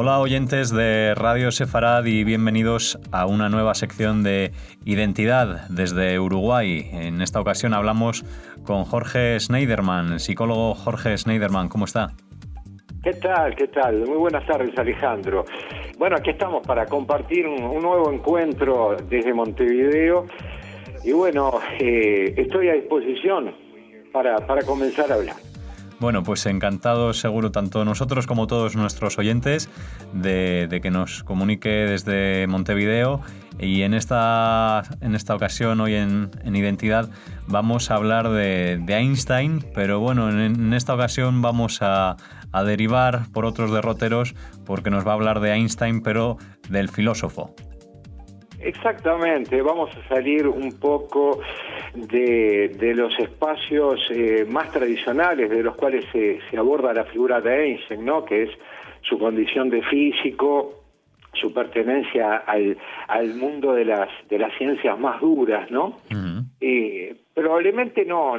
Hola oyentes de Radio Sefarad y bienvenidos a una nueva sección de Identidad desde Uruguay. En esta ocasión hablamos con Jorge Schneiderman, psicólogo Jorge Schneiderman. ¿Cómo está? ¿Qué tal? ¿Qué tal? Muy buenas tardes, Alejandro. Bueno, aquí estamos para compartir un nuevo encuentro desde Montevideo. Y bueno, estoy a disposición para comenzar a hablar. Bueno, pues encantados seguro tanto nosotros como todos nuestros oyentes de que nos comunique desde Montevideo. Y en esta ocasión, hoy en Identidad, vamos a hablar de Einstein, pero bueno, en esta ocasión vamos a derivar por otros derroteros porque nos va a hablar de Einstein, pero del filósofo. Exactamente, vamos a salir un poco de los espacios más tradicionales de los cuales se aborda la figura de Einstein, ¿no? Que es su condición de físico, su pertenencia al mundo de las ciencias más duras, ¿no? Uh-huh. Probablemente no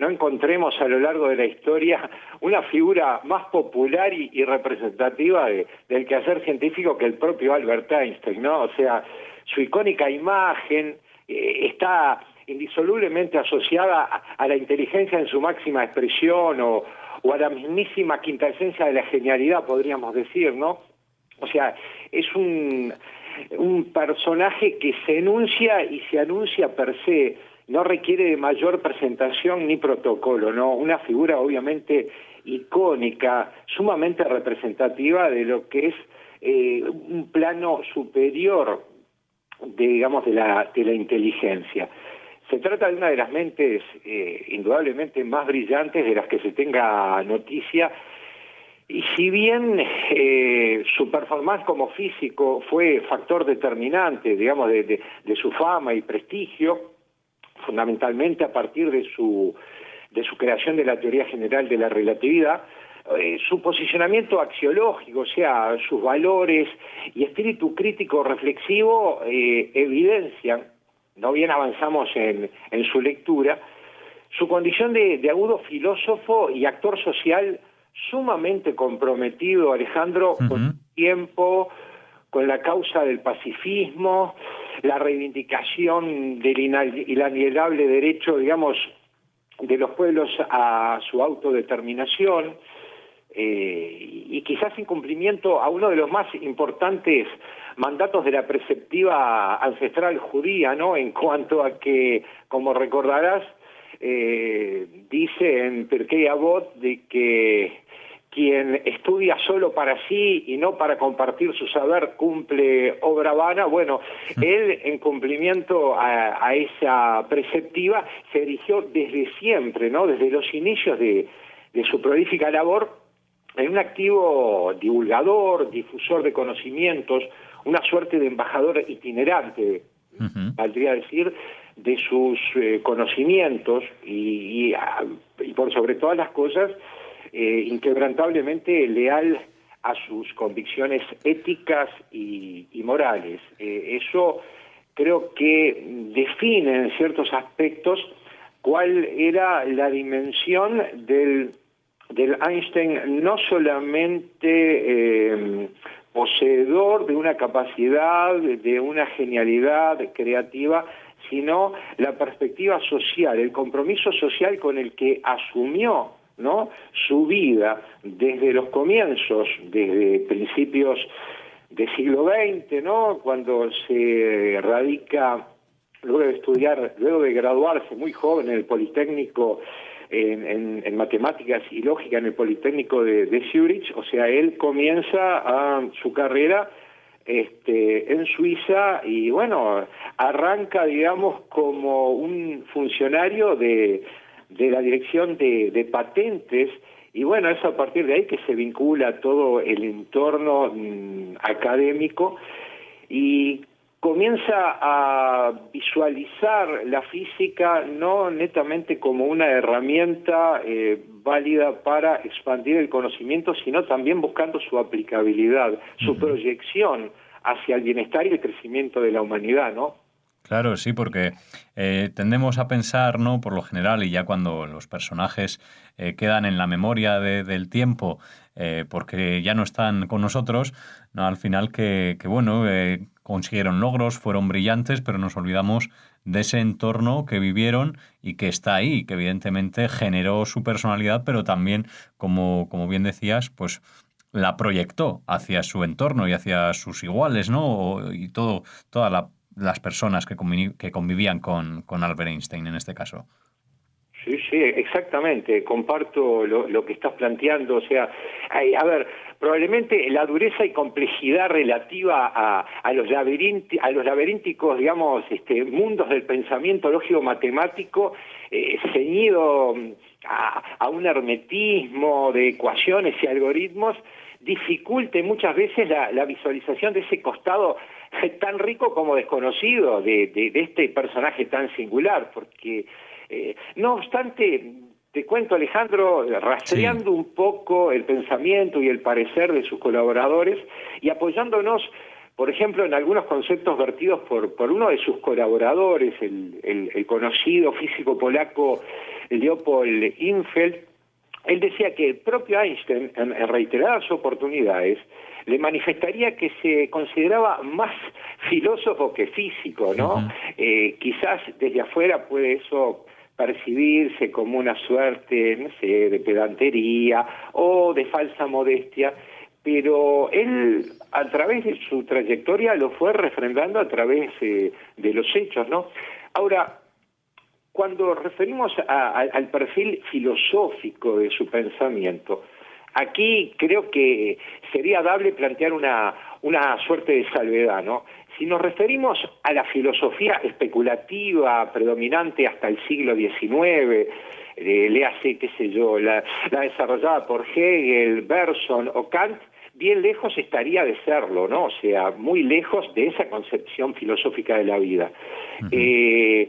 encontremos a lo largo de la historia una figura más popular y representativa del quehacer científico que el propio Albert Einstein, ¿no? O sea, su icónica imagen está indisolublemente asociada a la inteligencia en su máxima expresión o a la mismísima quinta esencia de la genialidad, podríamos decir, ¿no? O sea, es un personaje que se enuncia y se anuncia per se, no requiere de mayor presentación ni protocolo, ¿no? Una figura obviamente icónica, sumamente representativa de lo que es un plano superior de la inteligencia. Se trata de una de las mentes indudablemente más brillantes de las que se tenga noticia, y si bien su performance como físico fue factor determinante, digamos, de su fama y prestigio, fundamentalmente a partir de su creación de la teoría general de la relatividad, su posicionamiento axiológico, o sea, sus valores y espíritu crítico reflexivo evidencian, no bien avanzamos en su lectura, su condición de agudo filósofo y actor social sumamente comprometido, Alejandro, uh-huh, con el tiempo, con la causa del pacifismo, la reivindicación del inalienable derecho, digamos, de los pueblos a su autodeterminación, y quizás en cumplimiento a uno de los más importantes mandatos de la preceptiva ancestral judía, ¿no? En cuanto a que, como recordarás, dice en Pirkei Avot de que quien estudia solo para sí y no para compartir su saber cumple obra vana. Bueno, él, en cumplimiento a esa preceptiva, se erigió desde siempre, ¿no? Desde los inicios de su prolífica labor, en un activo divulgador, difusor de conocimientos, una suerte de embajador itinerante, uh-huh, valdría decir, de sus conocimientos y por sobre todas las cosas, inquebrantablemente leal a sus convicciones éticas y morales. Eso creo que define en ciertos aspectos cuál era la dimensión del Einstein, no solamente poseedor de una capacidad, de una genialidad creativa, sino la perspectiva social, el compromiso social con el que asumió, ¿no?, su vida desde los comienzos, desde principios del siglo XX, ¿no?, cuando se radica, luego de graduarse muy joven en el Politécnico, en matemáticas y lógica en el Politécnico de Zúrich. O sea, él comienza su carrera en Suiza y bueno, arranca, digamos, como un funcionario de la dirección de patentes, y bueno, es a partir de ahí que se vincula todo el entorno académico y comienza a visualizar la física no netamente como una herramienta válida para expandir el conocimiento, sino también buscando su aplicabilidad, su proyección hacia el bienestar y el crecimiento de la humanidad, ¿no? Claro, sí, porque tendemos a pensar, ¿no?, por lo general, y ya cuando los personajes quedan en la memoria del tiempo, porque ya no están con nosotros, ¿no? Al final que bueno, consiguieron logros, fueron brillantes, pero nos olvidamos de ese entorno que vivieron y que está ahí, que evidentemente generó su personalidad, pero también, como bien decías, pues la proyectó hacia su entorno y hacia sus iguales, ¿no? Y todas las personas que convivían con Albert Einstein en este caso. Sí, sí, exactamente. Comparto lo que estás planteando. O sea, a ver, probablemente la dureza y complejidad relativa a los laberínticos, digamos, mundos del pensamiento lógico-matemático, ceñido a un hermetismo de ecuaciones y algoritmos, dificulte muchas veces la visualización de ese costado tan rico como desconocido de este personaje tan singular, porque no obstante, te cuento, Alejandro, rastreando un poco el pensamiento y el parecer de sus colaboradores y apoyándonos, por ejemplo, en algunos conceptos vertidos por uno de sus colaboradores, el conocido físico polaco Leopold Infeld. Él decía que el propio Einstein, en reiteradas oportunidades, le manifestaría que se consideraba más filósofo que físico, ¿no? Uh-huh. Quizás desde afuera puede eso percibirse como una suerte, no sé, de pedantería o de falsa modestia, pero él, a través de su trayectoria, lo fue refrendando a través de los hechos, ¿no? Ahora, cuando referimos al perfil filosófico de su pensamiento, aquí creo que sería dable plantear una suerte de salvedad, ¿no? Si nos referimos a la filosofía especulativa predominante hasta el siglo XIX, léase, qué sé yo, la desarrollada por Hegel, Bergson o Kant, bien lejos estaría de serlo, ¿no? O sea, muy lejos de esa concepción filosófica de la vida. Uh-huh.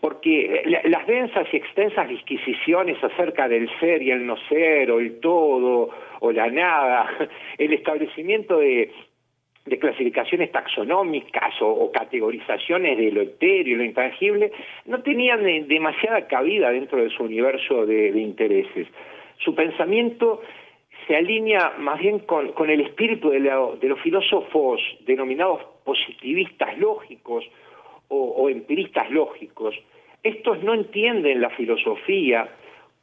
Porque las densas y extensas disquisiciones acerca del ser y el no ser, o el todo, o la nada, el establecimiento de clasificaciones taxonómicas o categorizaciones de lo etéreo y lo intangible, no tenían demasiada cabida dentro de su universo de intereses. Su pensamiento se alinea más bien con el espíritu de los filósofos denominados positivistas lógicos o empiristas lógicos. Estos no entienden la filosofía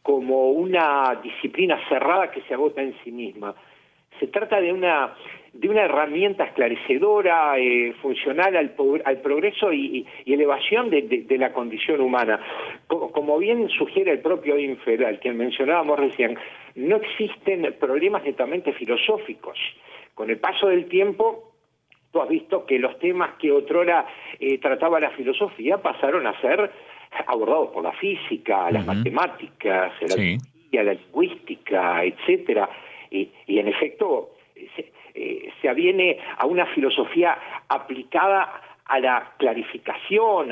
como una disciplina cerrada que se agota en sí misma. Se trata de una herramienta esclarecedora, funcional al progreso y elevación de la condición humana. Como bien sugiere el propio Infeld, al que mencionábamos recién, no existen problemas netamente filosóficos. Con el paso del tiempo, tú has visto que los temas que otrora trataba la filosofía pasaron a ser abordados por la física, las matemáticas, la biología, la lingüística, etcétera. Y en efecto se aviene a una filosofía aplicada a la clarificación,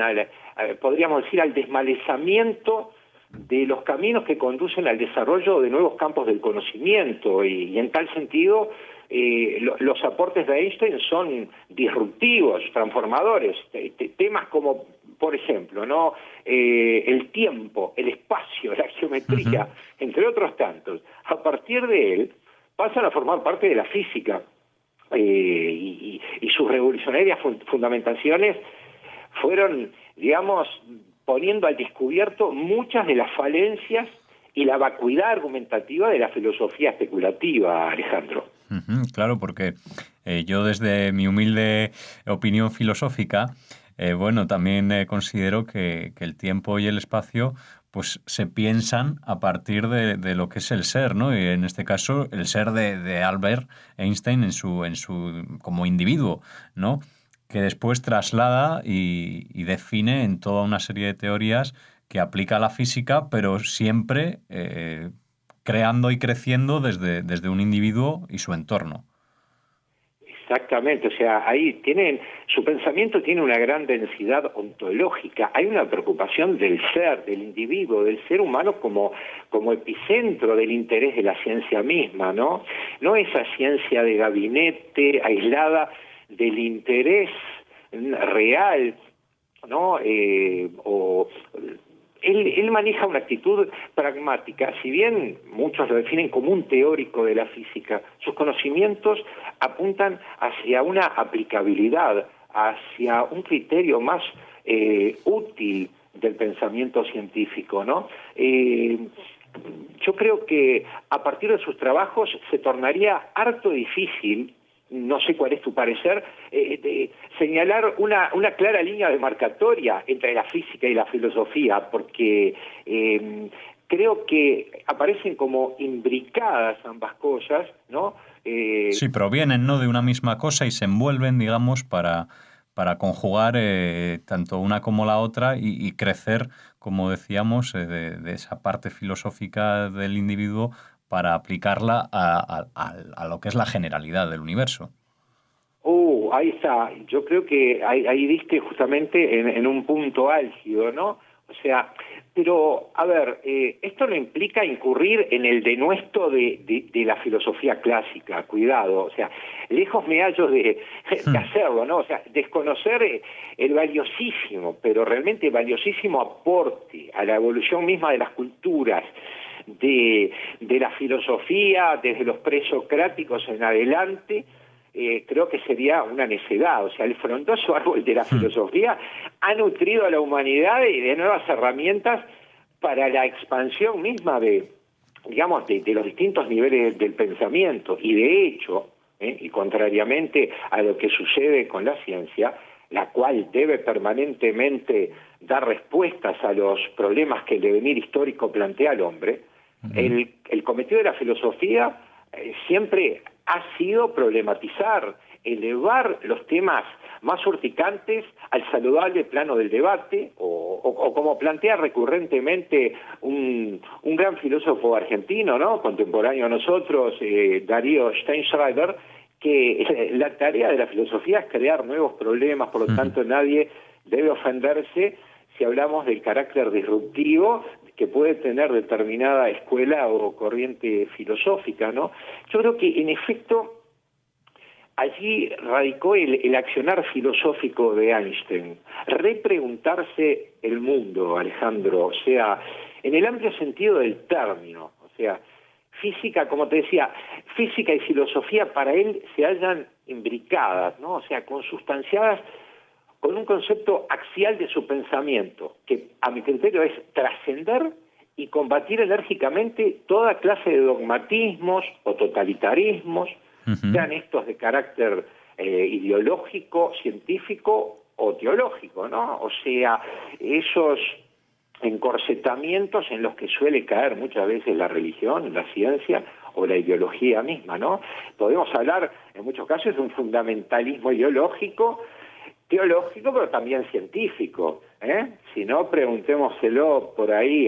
podríamos decir al desmalezamiento de los caminos que conducen al desarrollo de nuevos campos del conocimiento, y en tal sentido los aportes de Einstein son disruptivos, transformadores. Temas como, por ejemplo, ¿no? El tiempo, el espacio, la geometría, uh-huh, entre otros tantos, a partir de él pasan a formar parte de la física, y sus revolucionarias fundamentaciones fueron, digamos, poniendo al descubierto muchas de las falencias y la vacuidad argumentativa de la filosofía especulativa, Alejandro. Uh-huh, claro, porque yo desde mi humilde opinión filosófica, bueno, también considero que el tiempo y el espacio pues se piensan a partir de lo que es el ser, ¿no? Y en este caso el ser de Albert Einstein en su como individuo, ¿no? Que después traslada y define en toda una serie de teorías que aplica a la física, pero siempre creando y creciendo desde un individuo y su entorno. Exactamente, o sea, ahí su pensamiento tiene una gran densidad ontológica, hay una preocupación del ser, del individuo, del ser humano como epicentro del interés de la ciencia misma, ¿no? No esa ciencia de gabinete aislada del interés real, ¿no? Él él maneja una actitud pragmática. Si bien muchos lo definen como un teórico de la física, sus conocimientos apuntan hacia una aplicabilidad, hacia un criterio más útil del pensamiento científico, ¿no? Yo creo que a partir de sus trabajos se tornaría harto difícil, no sé cuál es tu parecer, de señalar una clara línea demarcatoria entre la física y la filosofía, porque creo que aparecen como imbricadas ambas cosas, ¿no? Sí, provienen, ¿no?, de una misma cosa y se envuelven, digamos, para conjugar tanto una como la otra y crecer, como decíamos, de esa parte filosófica del individuo para aplicarla a lo que es la generalidad del universo. Ahí está. Yo creo que ahí diste justamente en un punto álgido, ¿no? O sea, pero, a ver, esto no implica incurrir en el denuesto de la filosofía clásica, cuidado, o sea, lejos me hallo de hacerlo, ¿no? O sea, desconocer el valiosísimo, pero realmente valiosísimo aporte a la evolución misma de las culturas, de la filosofía, desde los presocráticos en adelante. Creo que sería una necedad. O sea, el frondoso árbol de la filosofía ha nutrido a la humanidad de nuevas herramientas para la expansión misma de los distintos niveles del pensamiento. Y de hecho, y contrariamente a lo que sucede con la ciencia, la cual debe permanentemente dar respuestas a los problemas que el devenir histórico plantea al hombre, el cometido de la filosofía siempre ha sido problematizar, elevar los temas más urticantes al saludable plano del debate, o como plantea recurrentemente un gran filósofo argentino, ¿no?, contemporáneo a nosotros, Darío Steinschreiber, que la tarea de la filosofía es crear nuevos problemas, por lo tanto nadie debe ofenderse si hablamos del carácter disruptivo que puede tener determinada escuela o corriente filosófica, ¿no? Yo creo que, en efecto, allí radicó el accionar filosófico de Einstein. Repreguntarse el mundo, Alejandro, o sea, en el amplio sentido del término, o sea, física, como te decía, física y filosofía para él se hallan imbricadas, ¿no? O sea, consustanciadas con un concepto axial de su pensamiento, que a mi criterio es trascender y combatir enérgicamente toda clase de dogmatismos o totalitarismos, sean estos de carácter ideológico, científico o teológico, ¿no? O sea, esos encorsetamientos en los que suele caer muchas veces la religión, la ciencia o la ideología misma, ¿no? Podemos hablar, en muchos casos, de un fundamentalismo ideológico, teológico, pero también científico, Si no, preguntémoselo por ahí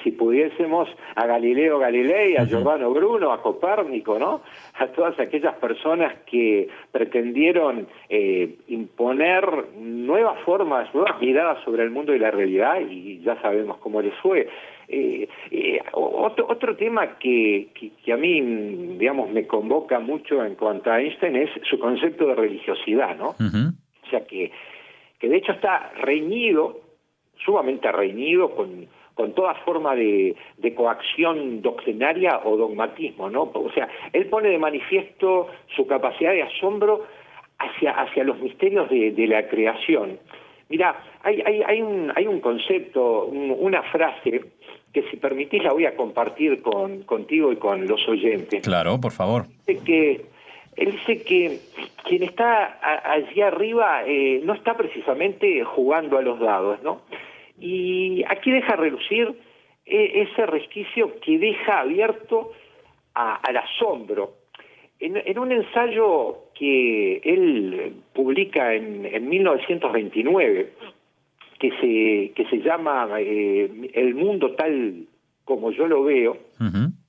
si pudiésemos, a Galileo Galilei, a Giordano Bruno, a Copérnico, ¿no? A todas aquellas personas que pretendieron imponer nuevas formas, nuevas miradas sobre el mundo y la realidad, y ya sabemos cómo les fue. Otro tema que a mí, digamos, me convoca mucho en cuanto a Einstein es su concepto de religiosidad, ¿no? O sea, que de hecho está reñido, sumamente reñido con toda forma de coacción doctrinaria o dogmatismo, ¿no? O sea, él pone de manifiesto su capacidad de asombro hacia los misterios de la creación. Mira, hay un concepto, una frase que, si permitís, la voy a compartir contigo y con los oyentes. Claro, por favor. Él dice que quien está allí arriba no está precisamente jugando a los dados, ¿no? Y aquí deja relucir ese resquicio que deja abierto al asombro. En un ensayo que él publica en 1929, que se llama El mundo tal como yo lo veo,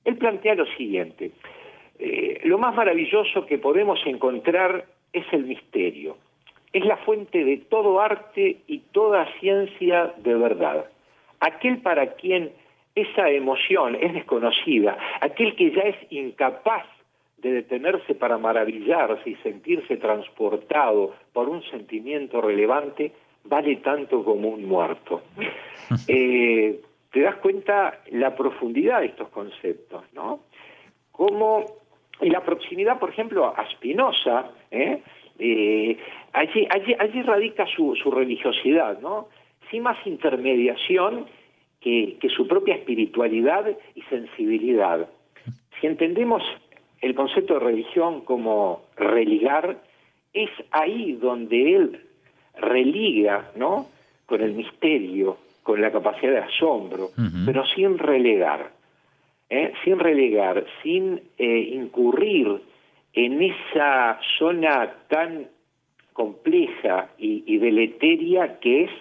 él plantea lo siguiente: lo más maravilloso que podemos encontrar es el misterio. Es la fuente de todo arte y toda ciencia de verdad. Aquel para quien esa emoción es desconocida, aquel que ya es incapaz de detenerse para maravillarse y sentirse transportado por un sentimiento relevante, vale tanto como un muerto. te das cuenta la profundidad de estos conceptos, ¿no? Como y la proximidad, por ejemplo, a Spinoza, allí radica su religiosidad, ¿no? Sin más intermediación que su propia espiritualidad y sensibilidad. Si entendemos el concepto de religión como religar, es ahí donde él religa, ¿no?, con el misterio, con la capacidad de asombro, pero sin relegar, sin incurrir en esa zona tan compleja y deleteria que es,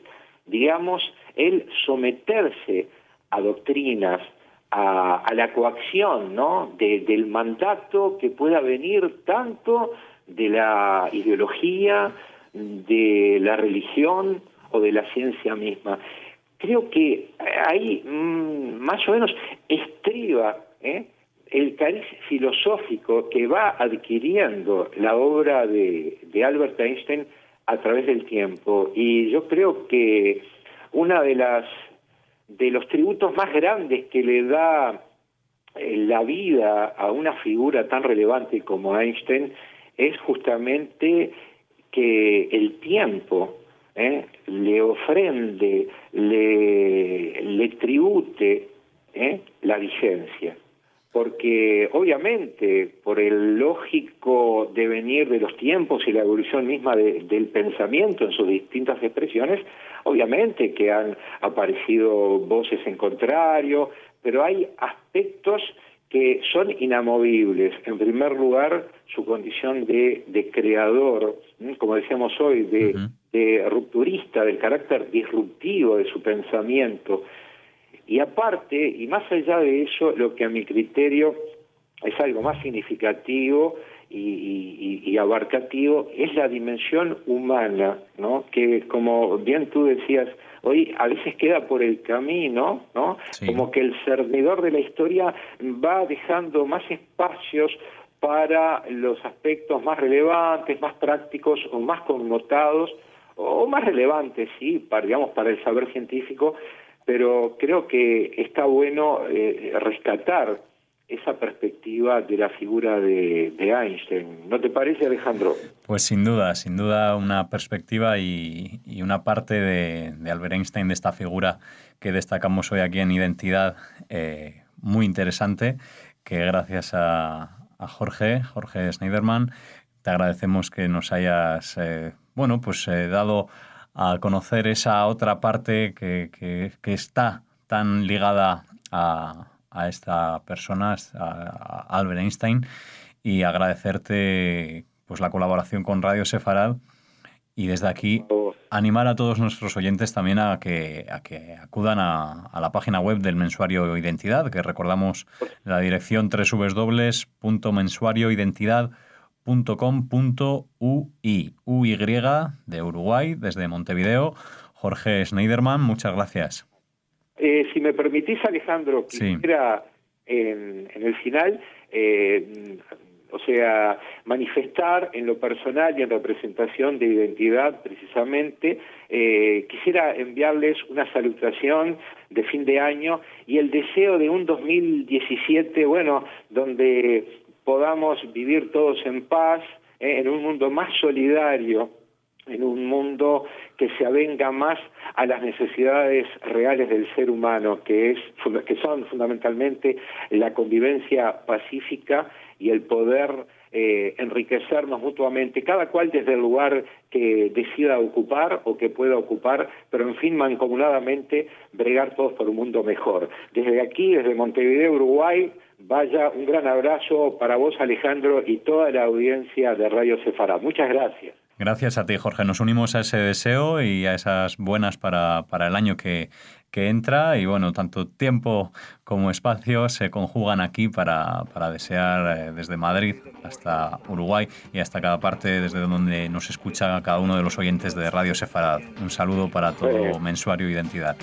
digamos, el someterse a doctrinas, a la coacción, ¿no?, del mandato que pueda venir tanto de la ideología, de la religión o de la ciencia misma. Creo que ahí más o menos estriba el cariz filosófico que va adquiriendo la obra de Albert Einstein a través del tiempo. Y yo creo que una de los tributos más grandes que le da la vida a una figura tan relevante como Einstein es justamente que el tiempo le ofrende, le tribute la vigencia. Porque obviamente por el lógico devenir de los tiempos y la evolución misma del pensamiento en sus distintas expresiones, obviamente que han aparecido voces en contrario, pero hay aspectos que son inamovibles. En primer lugar, su condición de creador, como decíamos hoy, de rupturista, del carácter disruptivo de su pensamiento. Y aparte, y más allá de eso, lo que a mi criterio es algo más significativo y abarcativo, es la dimensión humana, ¿no?, que, como bien tú decías, hoy a veces queda por el camino, ¿no? Sí. Como que el servidor de la historia va dejando más espacios para los aspectos más relevantes, más prácticos o más connotados, o más relevantes, sí, para el saber científico, pero creo que está bueno rescatar esa perspectiva de la figura de Einstein. ¿No te parece, Alejandro? Pues sin duda una perspectiva y una parte de Albert Einstein, de esta figura que destacamos hoy aquí en Identidad, muy interesante, que gracias a Jorge Schneiderman, te agradecemos que nos hayas dado a conocer esa otra parte que está tan ligada a esta persona, a Albert Einstein, y agradecerte pues la colaboración con Radio Sefarad, y desde aquí animar a todos nuestros oyentes también a que acudan a la página web del Mensuario Identidad, que recordamos la dirección www.mensuarioidentidad.com.uy, UY de Uruguay, desde Montevideo. Jorge Schneiderman, muchas gracias. Si me permitís, Alejandro, quisiera en el final, manifestar en lo personal y en representación de Identidad, precisamente, quisiera enviarles una salutación de fin de año y el deseo de un 2017, donde podamos vivir todos en paz, en un mundo más solidario, en un mundo que se avenga más a las necesidades reales del ser humano, que son fundamentalmente la convivencia pacífica y el poder enriquecernos mutuamente, cada cual desde el lugar que decida ocupar o que pueda ocupar, pero en fin, mancomunadamente bregar todos por un mundo mejor. Desde aquí, desde Montevideo, Uruguay, vaya un gran abrazo para vos, Alejandro, y toda la audiencia de Radio Sefarad. Muchas gracias. Gracias a ti, Jorge. Nos unimos a ese deseo y a esas buenas para el año que entra. Y tanto tiempo como espacio se conjugan aquí para desear desde Madrid hasta Uruguay y hasta cada parte desde donde nos escucha cada uno de los oyentes de Radio Sefarad. Un saludo para todo Mensuario Identidad.